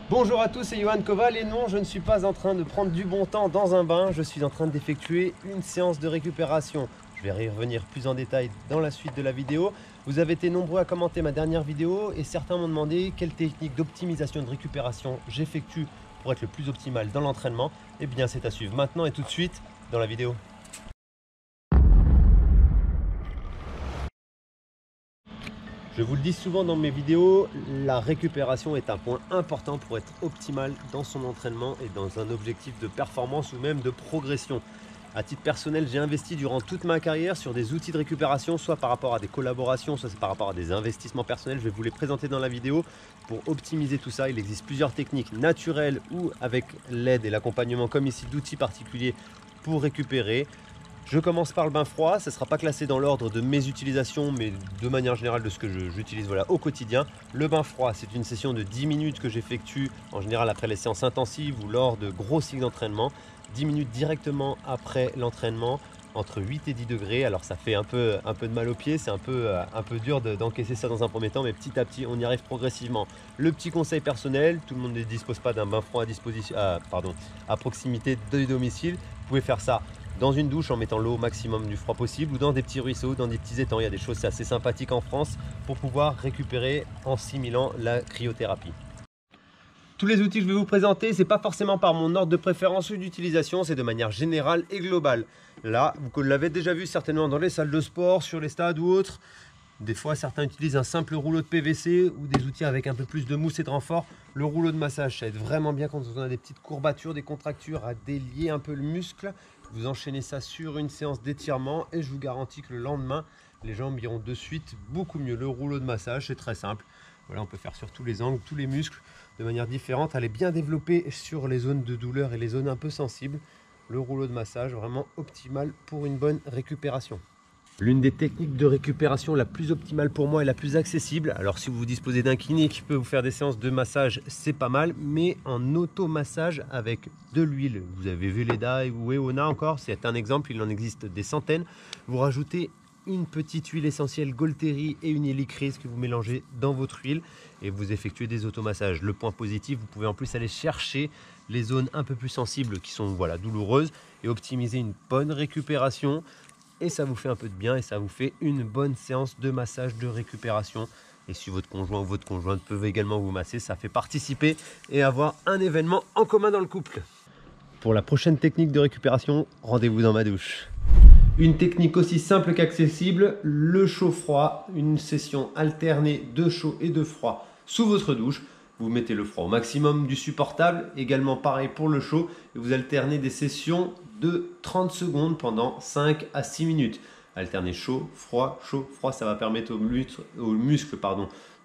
Bonjour à tous, c'est Johan Koval et non, je ne suis pas en train de prendre du bon temps dans un bain, je suis en train d'effectuer une séance de récupération. Je vais y revenir plus en détail dans la suite de la vidéo. Vous avez été nombreux à commenter ma dernière vidéo et certains m'ont demandé quelle technique d'optimisation de récupération j'effectue pour être le plus optimal dans l'entraînement. Eh bien, c'est à suivre maintenant et tout de suite dans la vidéo. Je vous le dis souvent dans mes vidéos, la récupération est un point important pour être optimal dans son entraînement et dans un objectif de performance ou même de progression. À titre personnel, j'ai investi durant toute ma carrière sur des outils de récupération, soit par rapport à des collaborations, soit par rapport à des investissements personnels. Je vais vous les présenter dans la vidéo pour optimiser tout ça. Il existe plusieurs techniques naturelles ou avec l'aide et l'accompagnement comme ici d'outils particuliers pour récupérer. Je commence par le bain froid, ça ne sera pas classé dans l'ordre de mes utilisations, mais de manière générale de ce que j'utilise au quotidien. Le bain froid, c'est une session de 10 minutes que j'effectue en général après les séances intensives ou lors de gros cycles d'entraînement. 10 minutes directement après l'entraînement, entre 8 et 10 degrés. Alors ça fait un peu de mal aux pieds, c'est un peu dur d'encaisser ça dans un premier temps, mais petit à petit, on y arrive progressivement. Le petit conseil personnel, tout le monde ne dispose pas d'un bain froid à proximité de domicile. Vous pouvez faire ça dans une douche en mettant l'eau au maximum du froid possible ou dans des petits ruisseaux, dans des petits étangs. Il y a des choses assez sympathiques en France pour pouvoir récupérer en simulant la cryothérapie. Tous les outils que je vais vous présenter, ce n'est pas forcément par mon ordre de préférence ou d'utilisation, c'est de manière générale et globale. Là, vous l'avez déjà vu certainement dans les salles de sport, sur les stades ou autres. Des fois, certains utilisent un simple rouleau de PVC ou des outils avec un peu plus de mousse et de renfort. Le rouleau de massage, ça aide vraiment bien quand on a des petites courbatures, des contractures, à délier un peu le muscle. Vous enchaînez ça sur une séance d'étirement et je vous garantis que le lendemain, les jambes iront de suite beaucoup mieux. Le rouleau de massage, c'est très simple. Voilà, on peut faire sur tous les angles, tous les muscles de manière différente. Elle est bien développée sur les zones de douleur et les zones un peu sensibles. Le rouleau de massage, vraiment optimal pour une bonne récupération. L'une des techniques de récupération la plus optimale pour moi et la plus accessible. Alors si vous disposez d'un kiné qui peut vous faire des séances de massage, c'est pas mal. Mais en auto-massage avec de l'huile. Vous avez Velleda ou Eona encore, c'est un exemple, il en existe des centaines. Vous rajoutez une petite huile essentielle Golteri et une hélicryse que vous mélangez dans votre huile et vous effectuez des automassages. Le point positif, vous pouvez en plus aller chercher les zones un peu plus sensibles qui sont douloureuses et optimiser une bonne récupération. Et ça vous fait un peu de bien et ça vous fait une bonne séance de massage de récupération. Et si votre conjoint ou votre conjointe peuvent également vous masser, ça fait participer et avoir un événement en commun dans le couple. Pour la prochaine technique de récupération, rendez-vous dans ma douche. Une technique aussi simple qu'accessible, le chaud-froid, une session alternée de chaud et de froid sous votre douche. Vous mettez le froid au maximum du supportable, également pareil pour le chaud, et vous alternez des sessions de 30 secondes pendant 5 à 6 minutes. Alterner chaud, froid, ça va permettre aux muscles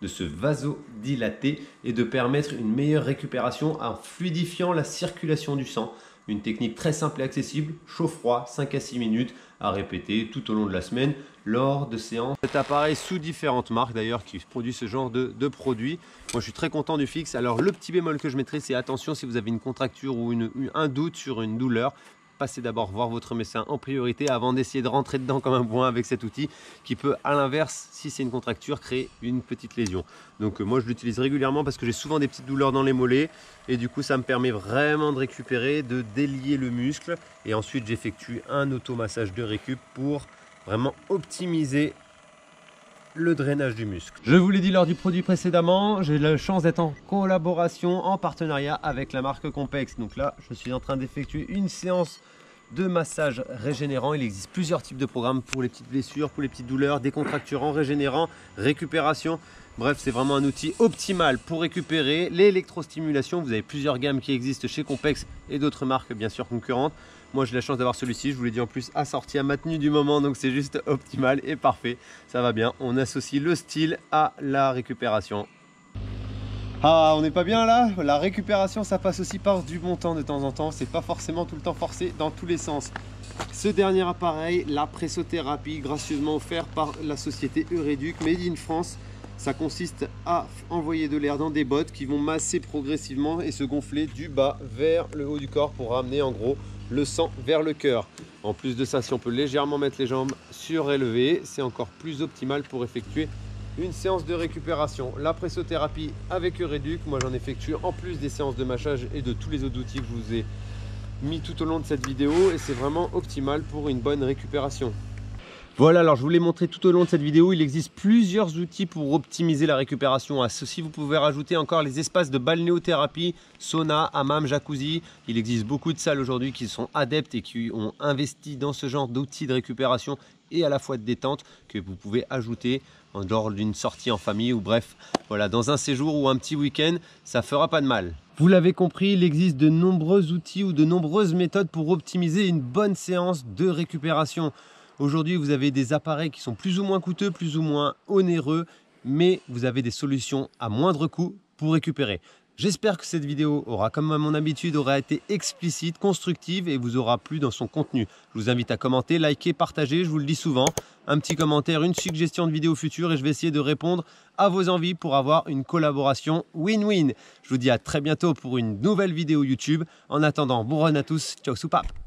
de se vasodilater et de permettre une meilleure récupération en fluidifiant la circulation du sang. Une technique très simple et accessible, chaud-froid, 5 à 6 minutes à répéter tout au long de la semaine lors de séances. Cet appareil sous différentes marques d'ailleurs qui produit ce genre de produits. Moi je suis très content du fixe. Alors le petit bémol que je mettrai, c'est attention si vous avez une contracture ou un doute sur une douleur. Passez d'abord voir votre médecin en priorité avant d'essayer de rentrer dedans comme un bourrin avec cet outil qui peut à l'inverse, si c'est une contracture, créer une petite lésion. Donc moi je l'utilise régulièrement parce que j'ai souvent des petites douleurs dans les mollets et du coup ça me permet vraiment de récupérer, de délier le muscle et ensuite j'effectue un automassage de récup pour vraiment optimiser le drainage du muscle. Je vous l'ai dit lors du produit précédemment, j'ai la chance d'être en collaboration, en partenariat avec la marque Compex. Donc là, je suis en train d'effectuer une séance de massage régénérant. Il existe plusieurs types de programmes pour les petites blessures, pour les petites douleurs, décontracturant, régénérant, récupération. Bref, c'est vraiment un outil optimal pour récupérer. L'électrostimulation, vous avez plusieurs gammes qui existent chez Compex et d'autres marques bien sûr concurrentes. Moi j'ai la chance d'avoir celui-ci, je vous l'ai dit en plus assorti à ma tenue du moment, donc c'est juste optimal et parfait. Ça va bien, on associe le style à la récupération. Ah, on n'est pas bien là? La récupération, ça passe aussi par du bon temps de temps en temps. C'est pas forcément tout le temps forcé dans tous les sens. Ce dernier appareil, la pressothérapie, gracieusement offert par la société Eureduc, Made in France. Ça consiste à envoyer de l'air dans des bottes qui vont masser progressivement et se gonfler du bas vers le haut du corps pour ramener en gros le sang vers le cœur. En plus de ça, si on peut légèrement mettre les jambes surélevées, c'est encore plus optimal pour effectuer une séance de récupération, la pressothérapie avec Eureduc. Moi j'en effectue en plus des séances de massage et de tous les autres outils que je vous ai mis tout au long de cette vidéo, et c'est vraiment optimal pour une bonne récupération. Voilà, alors je vous l'ai montré tout au long de cette vidéo, il existe plusieurs outils pour optimiser la récupération. À ceci, vous pouvez rajouter encore les espaces de balnéothérapie, sauna, hammam, jacuzzi. Il existe beaucoup de salles aujourd'hui qui sont adeptes et qui ont investi dans ce genre d'outils de récupération et à la fois de détente que vous pouvez ajouter lors d'une sortie en famille ou bref, voilà, dans un séjour ou un petit week-end, ça fera pas de mal. Vous l'avez compris, il existe de nombreux outils ou de nombreuses méthodes pour optimiser une bonne séance de récupération. Aujourd'hui, vous avez des appareils qui sont plus ou moins coûteux, plus ou moins onéreux, mais vous avez des solutions à moindre coût pour récupérer. J'espère que cette vidéo aura, comme à mon habitude, aura été explicite, constructive et vous aura plu dans son contenu. Je vous invite à commenter, liker, partager, je vous le dis souvent. Un petit commentaire, une suggestion de vidéo future et je vais essayer de répondre à vos envies pour avoir une collaboration win-win. Je vous dis à très bientôt pour une nouvelle vidéo YouTube. En attendant, bon run à tous, ciao soupap.